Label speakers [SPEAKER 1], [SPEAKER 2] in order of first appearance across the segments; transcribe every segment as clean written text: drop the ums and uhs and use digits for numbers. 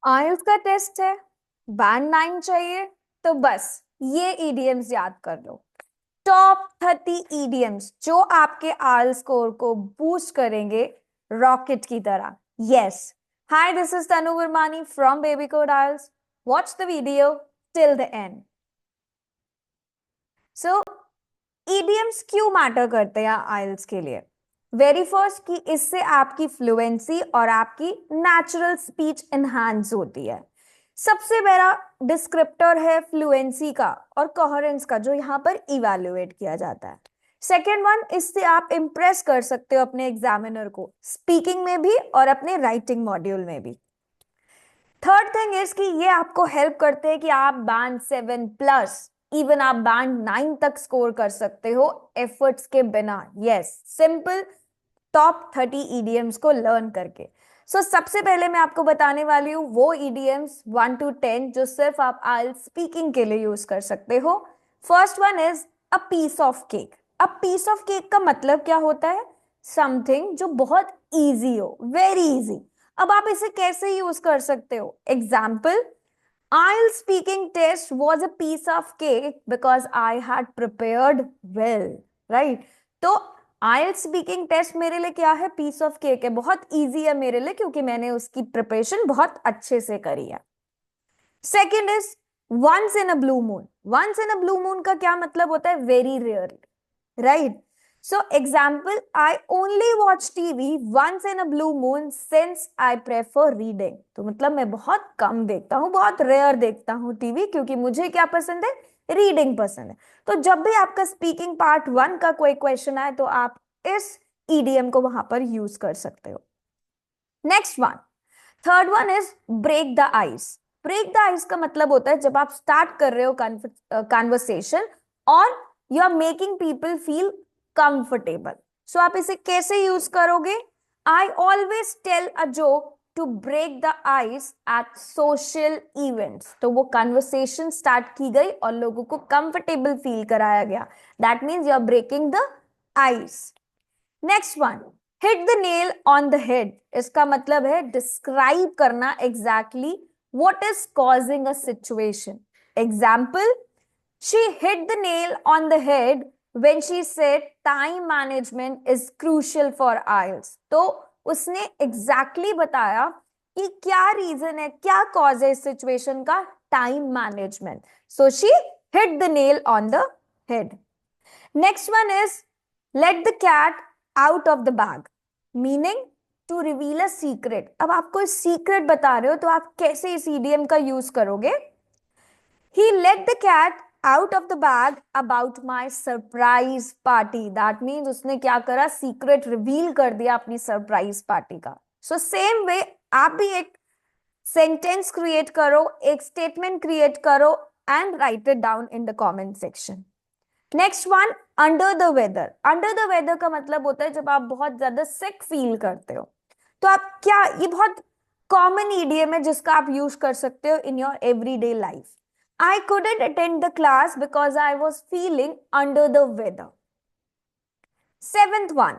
[SPEAKER 1] आइल्स का टेस्ट है, बैंड 9 चाहिए, तो बस ये ईडीएम्स याद कर लो। टॉप 30 ईडीएम्स जो आपके आइल स्कोर को बूस्ट करेंगे रॉकेट की तरह। Yes. Hi, this is Tanu Varmani from Baby Code IELTS. Watch the video till the end. So idioms क्यों मैटर करते हैं आइल्स के लिए? वेरी फर्स्ट कि इससे आपकी फ्लुएंसी और आपकी नेचुरल स्पीच एनहांस होती है। सबसे बड़ा डिस्क्रिप्टर है फ्लुएंसी का और कोहेरेंस का, जो यहाँ पर इवैल्यूएट किया जाता है। सेकेंड वन, इससे आप इंप्रेस कर सकते हो अपने एग्जामिनर को, स्पीकिंग में भी और अपने राइटिंग मॉड्यूल में भी। थर्ड थिंग इज कि ये आपको हेल्प करते हैं कि आप बैंड 7+ इवन आप बैंड 9 तक स्कोर कर सकते हो एफर्ट्स के बिना। यस, सिंपल टॉप 30 ईडीएम्स को लर्न करके। सबसे पहले मैं आपको बताने वाली हूँ वो ईडीएम्स 1 to 10 जो सिर्फ आप आइल स्पीकिंग के लिए यूज कर सकते हो। First one is a piece of cake. A piece of cake का मतलब क्या होता है? समथिंग जो बहुत इजी हो, वेरी इजी। अब आप इसे कैसे यूज कर सकते हो? Example, IELTS speaking test was a piece of cake because I had prepared well, right? तो IELTS speaking test मेरे लिए क्या है? piece of cake है, बहुत easy है मेरे लिए क्योंकि मैंने उसकी preparation बहुत अच्छे से करी है। Second is once in a blue moon. Once in a blue moon का क्या मतलब होता है? Very rarely, right? So example, I only watch TV once in a blue moon since I prefer reading. तो मतलब मैं बहुत कम देखता हूँ, बहुत रेयर देखता हूँ टीवी, क्योंकि मुझे क्या पसंद है? रीडिंग पसंद है। तो जब भी आपका स्पीकिंग पार्ट 1 का कोई क्वेश्चन आए तो आप इस ईडीएम को वहां पर यूज कर सकते हो। Next one, third one is break the ice. Break the ice का मतलब होता है जब आप स्टार्ट कर रहे हो कन्वर्सेशन और you are making people feel comfortable. So आप इसे कैसे यूज करोगे? I always tell a joke to break the ice at social events. तो वो कन्वर्सेशन स्टार्ट की गई और लोगों को कंफर्टेबल फील कराया गया। That means you are breaking the ice. Next one, hit the nail on the head. इसका मतलब है डिस्क्राइब करना exactly what is causing a situation. Example, she hit the nail on the head when she said time management is crucial for IELTS. तो उसने exactly बताया कि क्या reason है, क्या कॉज है इस सिचुएशन का? Time management. So she hit the nail on the head. Next one is let the cat out of the bag, meaning to reveal a secret. अब आपको सीक्रेट बता रहे हो तो आप कैसे इस ईडीएम का यूज करोगे? He let the cat out of the bag about my surprise party. That means उसने क्या करा? सीक्रेट रिवील कर दिया अपनी सरप्राइज पार्टी का। सो सेम वे आप भी एक सेंटेंस क्रिएट करो, एक स्टेटमेंट क्रिएट करो and write it down in the comment section. Next one, under the weather. Under the weather का मतलब होता है जब आप बहुत ज्यादा सिक फील करते हो। तो आप क्या, ये बहुत कॉमन ईडीएम है जिसका आप यूज कर सकते हो in your everyday life. I couldn't attend the class because I was feeling under the weather. Seventh one,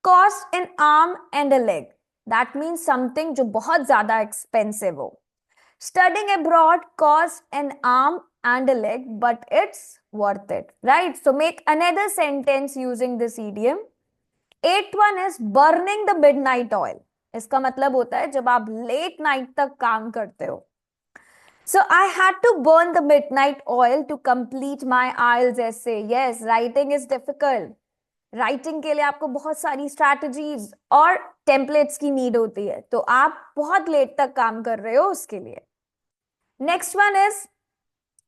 [SPEAKER 1] cost an arm and a leg. That means something जो बहुत ज्यादा एक्सपेंसिव हो। Studying abroad costs an arm and a leg, but it's worth it, right? So make another sentence using this idiom. Eighth one is burning the midnight oil. इसका मतलब होता है जब आप लेट नाइट तक काम करते हो। So I had to burn the midnight oil to complete my IELTS essay. Yes, writing is difficult. Writing के लिए आपको बहुत सारी स्ट्रैटेजीज और टेम्पलेट्स की नीड होती है, तो आप बहुत लेट तक काम कर रहे हो उसके लिए। Next one is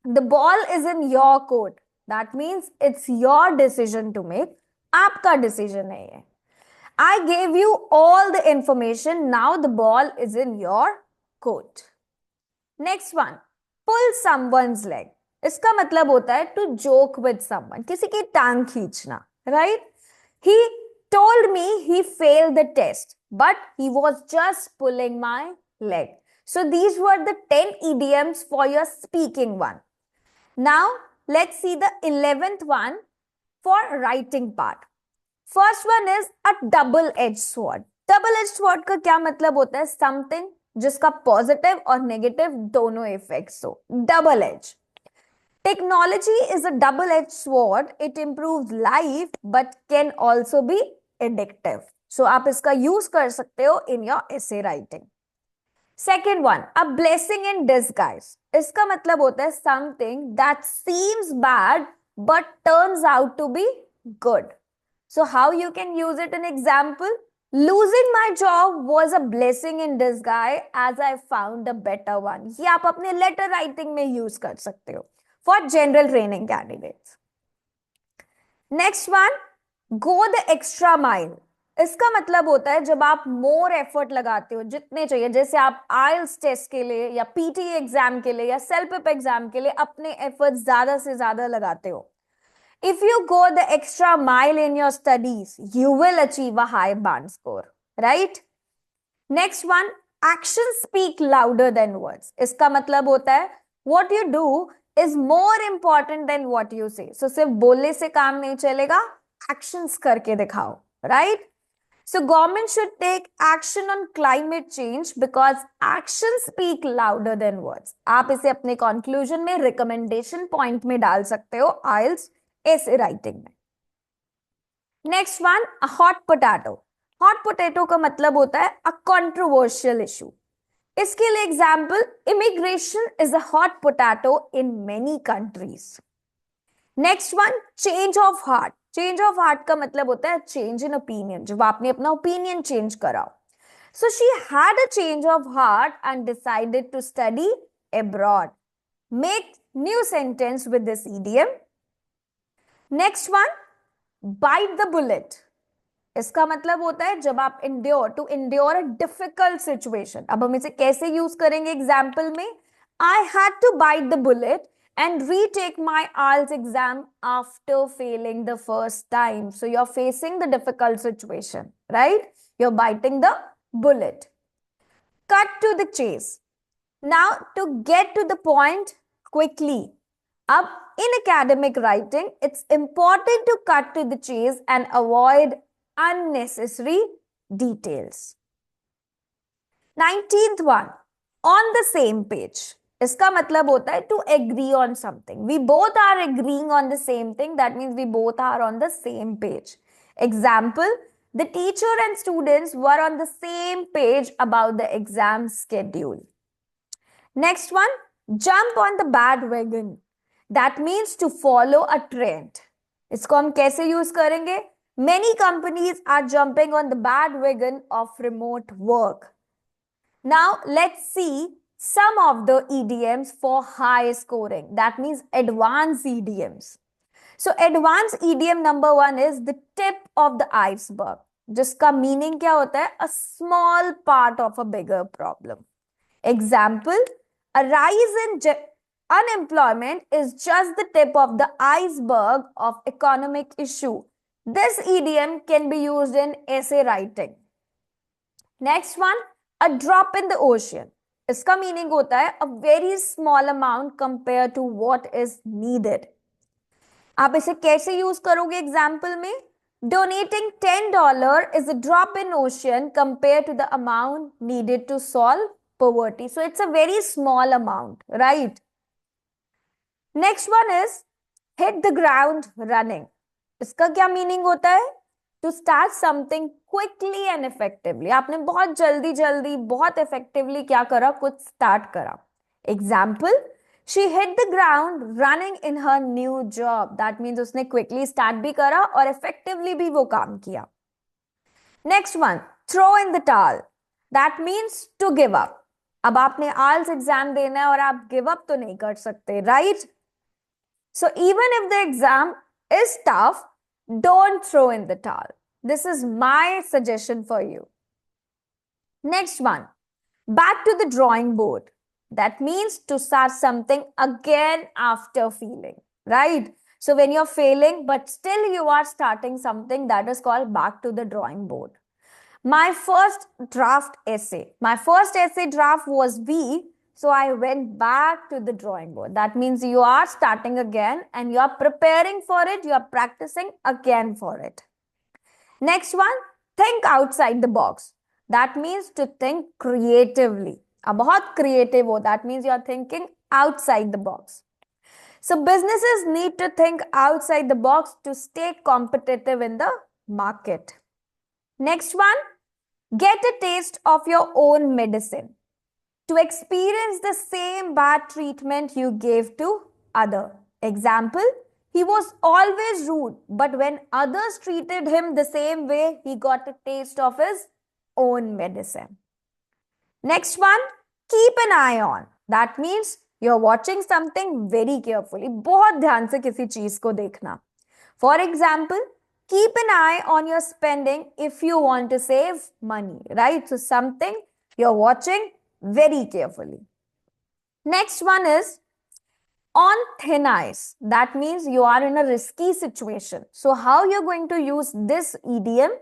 [SPEAKER 1] the ball is in your court. That means it's your decision to make. आपका decision है ये। I gave you all the information. Now the ball is in your court. Next one, pull someone's leg. इसका मतलब होता है to joke with someone. किसी की टांग खींचना, right? He told me he failed the test, but he was just pulling my leg. So these were the 10 idioms for your speaking one. Now let's see the 11th one for writing part. First one is a double-edged sword. Double-edged sword का क्या मतलब होता है? Something जिसका positive और negative दोनों effects हो, double edge. Technology is a double edge sword, it improves life but can also be addictive. So आप इसका यूज कर सकते हो in your essay writing. Second one, a blessing in disguise. इसका मतलब होता है something that seems bad but turns out to be good. So how you can use it in example? Losing my job was a blessing in disguise as I found a better one. ये आप अपने letter writing में use कर सकते हो for general training candidates. Next one, go the extra mile. इसका मतलब होता है जब आप मोर एफर्ट लगाते हो जितने चाहिए, जैसे आप आइल्स टेस्ट के लिए या पीटी एग्जाम के लिए या सेल्फ एग्जाम के लिए अपने एफर्ट ज्यादा से ज्यादा लगाते हो। If you go the extra mile in your studies, you will achieve a high band score, right? Next one, actions speak louder than words. इसका मतलब होता है what you do is more important than what you say. So सिर्फ बोलने से काम नहीं चलेगा, actions करके दिखाओ, right? So government should take action on climate change because actions speak louder than words. आप इसे अपने conclusion में recommendation point में डाल सकते हो IELTS ऐसे राइटिंग में। Next one, hot potato. Hot potato का मतलब होता है अ कंट्रोवर्शियल इशू। इसके लिए example, immigration is a hot potato in many countries. Next one, change of heart. Change of heart का मतलब होता है चेंज इन ओपिनियन, जब आपने अपना ओपिनियन चेंज करा। So she had a change of heart and decided to study abroad. Make new sentence with this idiom. Next one, bite the bullet. इसका मतलब होता है जब आप to endure a difficult situation. अब हम इसे कैसे यूज करेंगे एग्जाम्पल में, I had to bite the bullet and retake my IELTS exam after failing the first time. So you are facing the difficult situation, right? You are biting the bullet. Cut to the chase. Now to get to the point quickly. अब in academic writing, it's important to cut to the chase and avoid unnecessary details. 19th one, on the same page. इसका मतलब होता है to agree on something. We both are agreeing on the same thing. That means we both are on the same page. Example, the teacher and students were on the same page about the exam schedule. Next one, jump on the bandwagon. That means to follow a trend. इसको हम कैसे use करेंगे? Many companies are jumping on the bandwagon of remote work. Now let's see some of the idioms for high scoring. That means advanced idioms. So advanced idiom number one is the tip of the iceberg, जिसका meaning क्या होता है? A small part of a bigger problem. Example, a rise in unemployment is just the tip of the iceberg of economic issue. This idiom can be used in essay writing. Next one, a drop in the ocean. इसका meaning होता है a very small amount compared to what is needed. आप इसे कैसे use करोगे example में? Donating $10 is a drop in ocean compared to the amount needed to solve poverty. So it's a very small amount, right? Next one is hit the ground running. इसका क्या meaning होता है? To start something quickly and effectively. आपने बहुत जल्दी जल्दी बहुत effectively क्या करा? कुछ start करा. Example, she hit the ground running in her new job. That means उसने quickly start भी करा और effectively भी वो काम किया. Next one, throw in the towel. That means to give up. अब आपने IELTS एग्जाम देना है और आप गिव अप तो नहीं कर सकते, right? So even if the exam is tough, don't throw in the towel. This is my suggestion for you. Next one, back to the drawing board. That means to start something again after failing, right? So when you're failing, but still you are starting something, that is called back to the drawing board. My first essay draft was B. So I went back to the drawing board. That means you are starting again and you are preparing for it. You are practicing again for it. Next one, think outside the box. That means to think creatively. आप बहुत creative हो, that means you are thinking outside the box. So businesses need to think outside the box to stay competitive in the market. Next one, get a taste of your own medicine. To experience the same bad treatment you gave to other. Example, he was always rude, but when others treated him the same way, he got a taste of his own medicine. Next one, keep an eye on. That means you're watching something very carefully. बहुत ध्यान से किसी चीज को देखना. For example, keep an eye on your spending if you want to save money, right? So something you're watching very carefully. Next one is on thin ice. That means you are in a risky situation. So how you're going to use this idiom?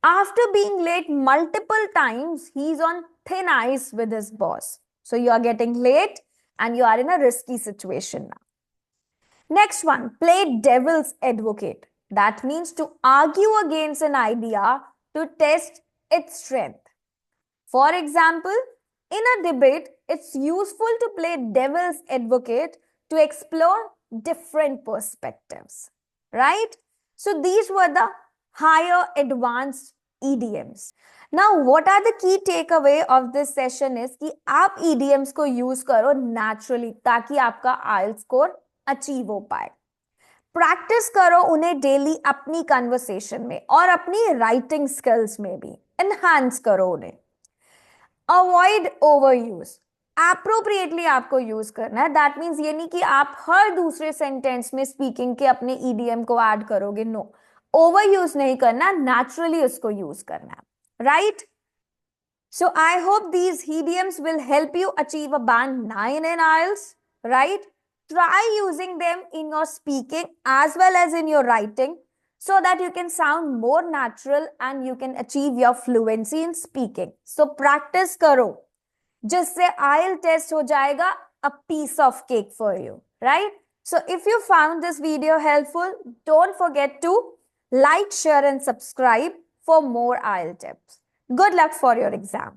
[SPEAKER 1] After being late multiple times, he's on thin ice with his boss. So you are getting late and you are in a risky situation now. Next one, play devil's advocate. That means to argue against an idea to test its strength. For example, in a debate, it's useful to play devil's advocate to explore different perspectives, right? So these were the higher advanced idioms. Now, what are the key takeaway of this session is कि आप idioms को use करो naturally ताकि आपका IELTS score achieve हो पाए. Practice करो उन्हें डेली अपनी कन्वर्सेशन में और अपनी राइटिंग स्किल्स में भी एनहांस करो उन्हें. Avoid over use. एप्रोप्रिएटली आपको यूज करना है. दैट मीन्स ये नहीं कि आप हर दूसरे सेंटेंस में स्पीकिंग के अपने ईडीएम को ऐड करोगे. नो, ओवर यूज नहीं करना, नेचुरली उसको यूज करना है, right? So I hope these idioms will help you achieve a band 9 in IELTS, right? Try using them in your speaking as well as in your writing so that you can sound more natural and you can achieve your fluency in speaking. So practice karo, जिससे IELTS test हो जाएगा a piece of cake for you, right? So if you found this video helpful, don't forget to like, share and subscribe for more IELTS tips. Good luck for your exam.